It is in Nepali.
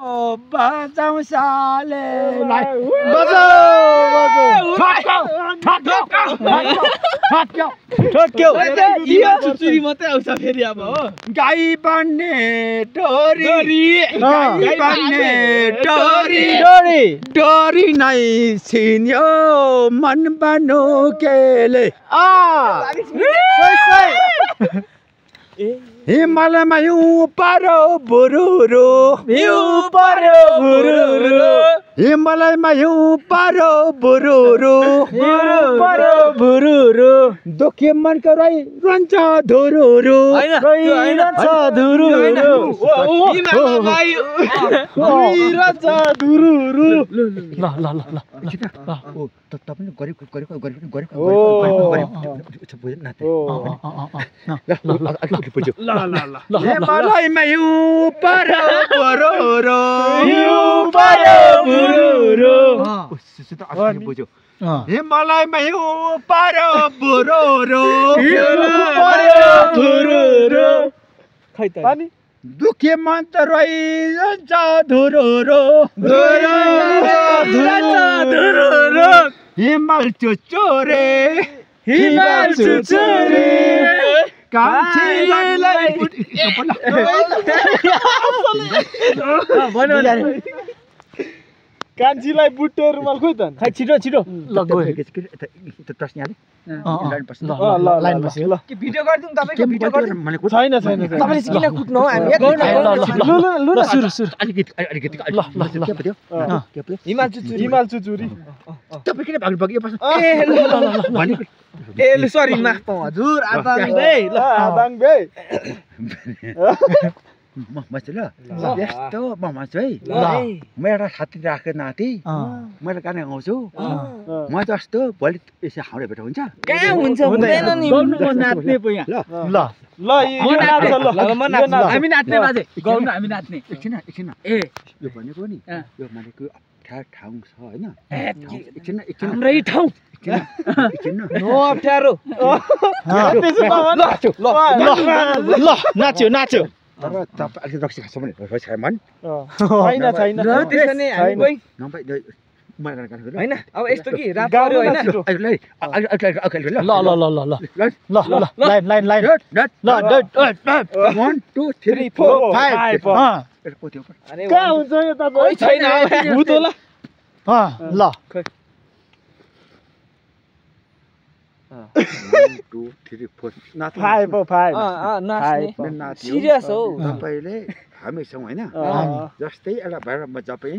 बजाउँ सालेलाई चुचुरी मात्रै आउँछ फेरि अब हो गाई बन्ने डोरी डोरी नै छिन्यो मन बनु केले हिमालयमा हिउँ पर्यो बुरुरु हिमालयमा हिउँ पर्यो बुरुरु दुखी मनको रहन्छ धुरुरु हिमालयमा हिउँ पर्यो बुरुरु हिमालयमा हिउँ पर्यो बुरुरु खै त दुखी मन त रहिरहन्छ धुरुरु हिमाल चुचुरे कान्छीलाई बुट्टे रुमाल खोइ त खै छिटो छिटो ल लाइन बस्यो ल भिडियो गरिदिउँ तपाईको भिडियो गरिदिउँ छैन तपाईले किन कुट्नु हो हामी हिमाल चुचुरी तपाई किन भाग्नु भयो ए ल सरी माफ पाऊ हजुर आदाङ बे मस्ते ल यस्तो मस्छु है म एउटा साथी राखेर नाति मैले गाना गाउँछु म जस्तो भोलि यसो हाउडे भेट हुन्छ कहाँ हुन्छ हुँदैन नि नाच्ने पो यहाँ ल हामी नाच्ने बाजे गाउनु हामी नाच्ने एकछिन ए यो भनेको नि यो भनेको ठाउँ छ हैन एकछिन हाम्रै ठाउँ एकछिन नो अप्ठ्यारो नाच्यो तर तपाईँ अलिक रक्सी खान्छ भने छैन छैन र त्यसो नै हामी गई हैन अब यस्तो कि रात पर्यो हैन लाइन 1 2 3 4 5 अरे कहाँ हुन्छ यो त कोही छैन भूत होला ल 1 2 3 4 नाच्ने सिरियस हो तपाईले हामीसँग हैन जस्तै एउटा भएर म जपै